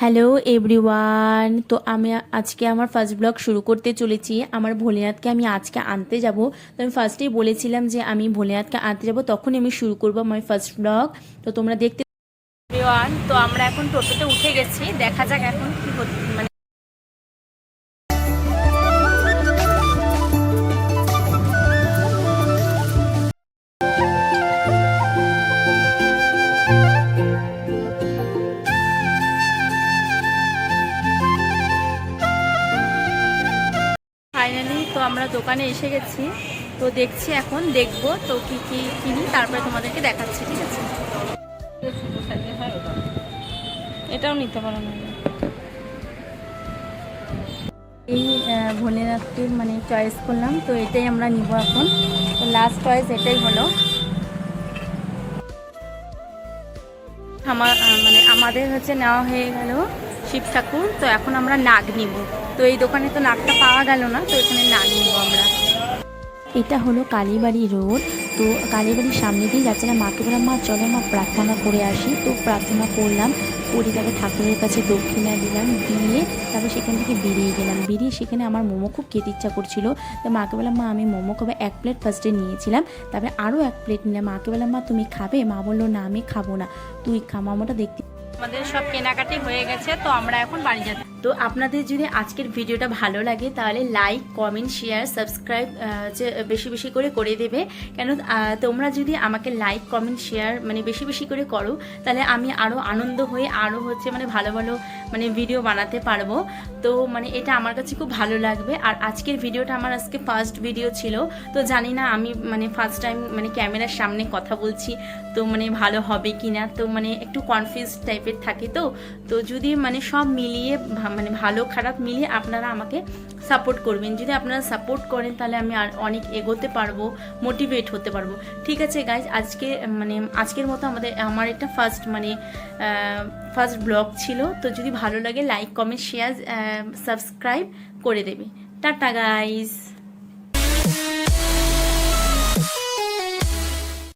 Hello everyone. তো আমি আজকে আমার ফার্স্ট ব্লগ শুরু করতে চলেছি। আমার ভোলেনাথকে আমি আজকে আনতে যাব। তো আমি ফার্স্টেই বলেছিলাম যে আমি ভোলেনাথকে আনতে যাব, তখনই আমি শুরু করব আমার ফার্স্ট ব্লগ। তো তোমরা দেখতে এভরিওয়ান। তো আমরা এখন টোটোতে উঠে গেছি, দেখা যাক এখন কি মানে ফাইনালি তো আমরা দোকানে এসে গেছি। তো দেখছি, এখন দেখবো তো কি কি কিনি, তারপরে তোমাদেরকে দেখাচ্ছি। ঠিক আছে, এটাও নিতে পারো না। এই ভোলেনাথটির মানে চয়েস করলাম, তো এটাই আমরা নিব এখন। তো লাস্ট চয়েস এটাই হলো। আমার মানে আমাদের হচ্ছে নেওয়া হয়ে গেল শিব ঠাকুর। তো এখন আমরা নাগ নিব। তো এই দোকানে তো নাগটা পাওয়া গেল না, তো এখানে নাগ নিব আমরা। এটা হলো কালীবাড়ি রোড। তো কালীবাড়ির সামনে দিয়ে যাচ্ছিলাম, মাকে বললাম মা চলো মা প্রার্থনা করে আসি। তো প্রার্থনা করলাম, করে তারপর ঠাকুরের কাছে দক্ষিণা দিলাম, দিয়ে তারপর সেখান থেকে বেরিয়ে গেলাম। বেরিয়ে সেখানে আমার মোমো খুব খেতে ইচ্ছা করছিল। তো মাকে বললাম মা আমি মোমো খাবো। 1 প্লেট ফার্স্টে নিয়েছিলাম, তারপরে আরও 1 প্লেট নিলাম। মাকে বললাম মা তুমি খাবে? মা বললো না আমি খাবো না, তুই খা। মোমোটা দেখতে আমাদের সব কেনাকাটি হয়ে গেছে, তো আমরা এখন বাড়ি যাচ্ছি। তো আপনাদের যদি আজকের ভিডিওটা ভালো লাগে তাহলে লাইক কমেন্ট শেয়ার সাবস্ক্রাইব বেশি বেশি করে করে দেবে। কেন তোমরা যদি আমাকে লাইক কমেন্ট শেয়ার মানে বেশি বেশি করে করো, তাহলে আমি আরও আনন্দ হয়ে আরও হচ্ছে মানে ভালো ভালো মানে ভিডিও বানাতে পারবো। তো মানে এটা আমার কাছে খুব ভালো লাগবে। আর আজকের ভিডিওটা আমার আজকে ফার্স্ট ভিডিও ছিল। তো জানি না আমি মানে ফার্স্ট টাইম মানে ক্যামেরার সামনে কথা বলছি, তো মানে ভালো হবে কি না, তো মানে একটু কনফিউজ টাইপের থাকে। তো যদি মানে সব মিলিয়ে মানে ভালো খারাপ মিলিয়ে আপনারা আমাকে সাপোর্ট করবেন। যদি আপনারা সাপোর্ট করেন তাহলে আমি আর অনেক এগোতে পারবো, মোটিভেট হতে পারবো। ঠিক আছে গাইজ, আজকের মতো আমার একটা ফার্স্ট ব্লগ ছিল। তো যদি ভালো লাগে লাইক কমেন্ট শেয়ার সাবস্ক্রাইব করে দেবে। Tata guys.